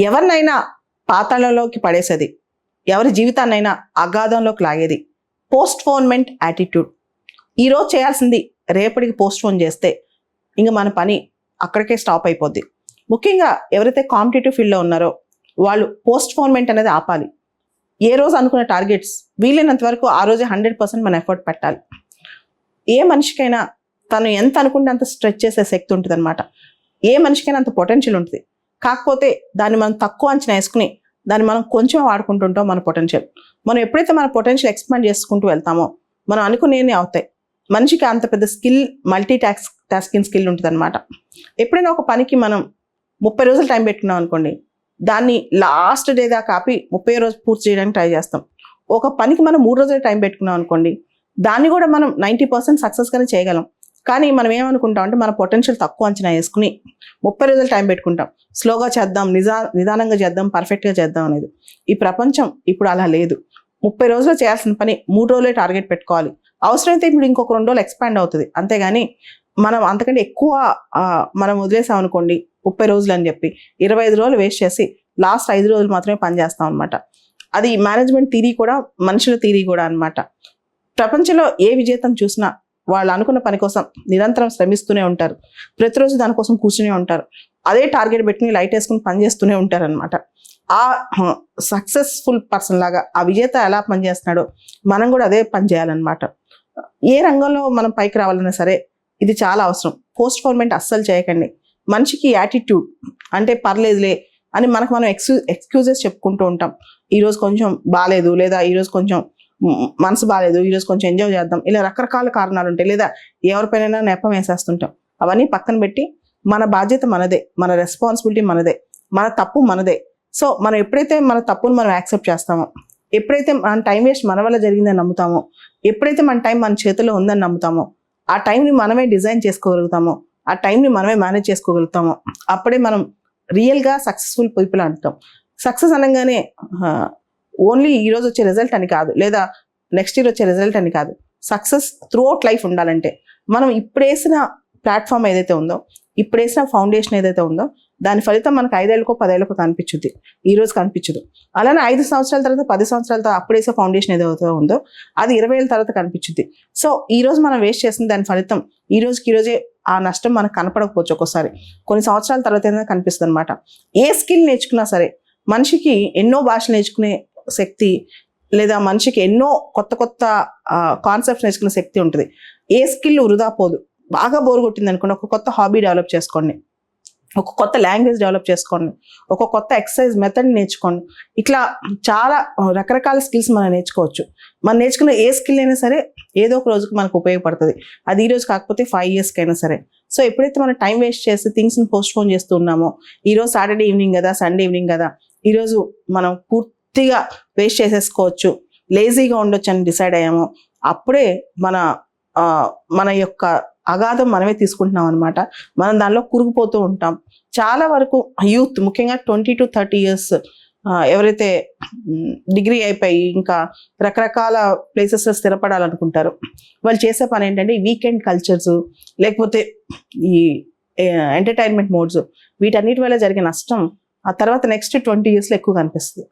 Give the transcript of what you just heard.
ఎవరినైనా పాతాళంలోకి పడేసేది, ఎవరి జీవితాన్నైనా అగాధంలోకి లాగేది పోస్ట్పోన్మెంట్ యాటిట్యూడ్. ఈరోజు చేయాల్సింది రేపటికి పోస్ట్పోన్ చేస్తే ఇంకా మన పని అక్కడికే స్టాప్ అయిపోద్ది. ముఖ్యంగా ఎవరైతే కాంపిటేటివ్ ఫీల్డ్లో ఉన్నారో వాళ్ళు పోస్ట్పోన్మెంట్ అనేది ఆపాలి. ఏ రోజు అనుకున్న టార్గెట్స్ వీలైనంత వరకు ఆ రోజే 100% మన ఎఫర్ట్ పెట్టాలి. ఏ మనిషికైనా తను ఎంత అనుకుంటే అంత స్ట్రెచ్ చేసే శక్తి ఉంటుంది అనమాట. ఏ మనిషికైనా అంత పొటెన్షియల్ ఉంటుంది. కాకపోతే దాన్ని మనం తక్కువ అంచనా వేసుకుని దాన్ని మనం కొంచెం వాడుకుంటుంటాం. మన పొటెన్షియల్ మనం ఎప్పుడైతే మన పొటెన్షియల్ ఎక్స్పాండ్ చేసుకుంటూ వెళ్తామో మనం అనుకునేవి అవుతాయి. మనిషికి అంత పెద్ద స్కిల్, టాస్కింగ్ స్కిల్ ఉంటుంది అనమాట. ఎప్పుడైనా ఒక పనికి మనం 30 రోజులు టైం పెట్టుకున్నాం అనుకోండి, దాన్ని లాస్ట్ డే దాకా ఆపి 30 రోజు పూర్తి చేయడానికి ట్రై చేస్తాం. ఒక పనికి మనం 3 రోజులు టైం పెట్టుకున్నాం అనుకోండి, దాన్ని కూడా మనం 90% సక్సెస్గానే చేయగలం. కానీ మనం ఏమనుకుంటాం అంటే మన పొటెన్షియల్ తక్కువ అంచనా వేసుకుని 30 రోజులు టైం పెట్టుకుంటాం. స్లోగా చేద్దాం, నిదానంగా చేద్దాం, పర్ఫెక్ట్గా చేద్దాం అనేది. ఈ ప్రపంచం ఇప్పుడు అలా లేదు. 30 రోజులు చేయాల్సిన పని 3 రోజులే టార్గెట్ పెట్టుకోవాలి. అవసరమైతే ఇప్పుడు ఇంకొక 2 రోజులు ఎక్స్పాండ్ అవుతుంది. అంతేగాని మనం అంతకంటే ఎక్కువ మనం వదిలేసాం అనుకోండి 30 రోజులు అని చెప్పి 25 రోజులు వేస్ట్ చేసి లాస్ట్ 5 రోజులు మాత్రమే పని చేస్తాం అనమాట. అది మేనేజ్మెంట్ థియరీ కూడా, మనుషుల థియరీ కూడా అనమాట. ప్రపంచంలో ఏ విజేతం చూసినా వాళ్ళు అనుకున్న పని కోసం నిరంతరం శ్రమిస్తూనే ఉంటారు. ప్రతిరోజు దానికోసం కూర్చునే ఉంటారు. అదే టార్గెట్ పెట్టుకుని లైట్ వేసుకుని పని చేస్తూనే ఉంటారు అనమాట. ఆ సక్సెస్ఫుల్ పర్సన్ లాగా ఆ విజేత ఎలా పనిచేస్తున్నాడో మనం కూడా అదే పని చేయాలన్నమాట. ఏ రంగంలో మనం పైకి రావాలన్నా సరే ఇది చాలా అవసరం. పోస్ట్పోన్మెంట్ అస్సలు చేయకండి. మనిషికి యాటిట్యూడ్ అంటే పర్లేదులే అని మనకు మనం ఎక్స్క్యూజెస్ చెప్పుకుంటూ ఉంటాం. ఈరోజు కొంచెం బాగాలేదు, లేదా ఈరోజు కొంచెం మనసు బాగాలేదు, ఈరోజు కొంచెం ఎంజాయ్ చేద్దాం, ఇలా రకరకాల కారణాలు ఉంటాయి. లేదా ఎవరిపైన నెపం వేసేస్తుంటాం. అవన్నీ పక్కన పెట్టి మన బాధ్యత మనదే, మన రెస్పాన్సిబిలిటీ మనదే, మన తప్పు మనదే. సో మనం ఎప్పుడైతే మన తప్పును మనం యాక్సెప్ట్ చేస్తామో, ఎప్పుడైతే మన టైం వేస్ట్ మన వల్ల జరిగిందని నమ్ముతామో, ఎప్పుడైతే మన టైం మన చేతిలో ఉందని నమ్ముతామో, ఆ టైంని మనమే డిజైన్ చేసుకోగలుగుతామో, ఆ టైంని మనమే మేనేజ్ చేసుకోగలుగుతామో, అప్పుడే మనం రియల్గా సక్సెస్ఫుల్ పీపుల్ అంటాం. సక్సెస్ అనగానే ఓన్లీ ఈరోజు వచ్చే రిజల్ట్ అని కాదు, లేదా నెక్స్ట్ ఇయర్ వచ్చే రిజల్ట్ అని కాదు. సక్సెస్ త్రూఅవుట్ లైఫ్ ఉండాలంటే మనం ఇప్పుడు వేసిన ప్లాట్ఫామ్ ఏదైతే ఉందో, ఇప్పుడు వేసిన ఫౌండేషన్ ఏదైతే ఉందో, దాని ఫలితం మనకు 5 ఏళ్ళకో 10 ఏళ్ళకో కనిపించుద్ది, ఈ రోజు కనిపించదు. అలానే 5 సంవత్సరాల తర్వాత 10 సంవత్సరాల తర్వాత అప్పుడేసే ఫౌండేషన్ ఏదైతే ఉందో అది 20 ఏళ్ళ తర్వాత కనిపించుద్ది. సో ఈ రోజు మనం వేస్ట్ చేసిన దాని ఫలితం ఈ రోజే ఆ నష్టం మనకు కనపడకపోవచ్చు. ఒక్కోసారి కొన్ని సంవత్సరాల తర్వాత ఏదైనా కనిపిస్తుంది అనమాట. ఏ స్కిల్ నేర్చుకున్నా సరే, మనిషికి ఎన్నో భాషలు నేర్చుకునే శక్తి, లేదా మనిషికి ఎన్నో కొత్త కాన్సెప్ట్స్ నేర్చుకునే శక్తి ఉంటుంది. ఏ స్కిల్ వృధా పోదు. బాగా బోర్ కొట్టింది అనుకోండి, ఒక కొత్త హాబీ డెవలప్ చేసుకోండి, ఒక కొత్త లాంగ్వేజ్ డెవలప్ చేసుకోండి, ఒక కొత్త ఎక్సర్సైజ్ మెథడ్ నేర్చుకోండి. ఇట్లా చాలా రకరకాల స్కిల్స్ మనం నేర్చుకోవచ్చు. మనం నేర్చుకున్న ఏ స్కిల్ అయినా సరే ఏదో ఒక రోజుకి మనకు ఉపయోగపడుతుంది. అది ఈ రోజు కాకపోతే 5 yearsకి అయినా సరే. సో ఎప్పుడైతే మనం టైం వేస్ట్ చేసి థింగ్స్ని పోస్ట్పోన్ చేస్తూ ఉన్నామో, ఈరోజు సాటర్డే ఈవినింగ్ కదా, సండే ఈవినింగ్ కదా, ఈరోజు మనం పూర్తిగా వేస్ట్ చేసేసుకోవచ్చు, లేజీగా ఉండొచ్చు అని డిసైడ్ అయ్యాము, అప్పుడే మన యొక్క అగాధం మనమే తీసుకుంటున్నాం అనమాట. మనం దానిలో కురుగుపోతూ ఉంటాం. చాలా వరకు యూత్, ముఖ్యంగా 20 to 30 years ఎవరైతే డిగ్రీ అయిపోయి ఇంకా రకరకాల ప్లేసెస్లో స్థిరపడాలనుకుంటారో వాళ్ళు చేసే పని ఏంటంటే వీకెండ్ కల్చర్స్, లేకపోతే ఈ ఎంటర్టైన్మెంట్ మోడ్స్, వీటన్నిటి వల్ల జరిగే నష్టం ఆ తర్వాత నెక్స్ట్ 20 yearsలో ఎక్కువ కనిపిస్తుంది.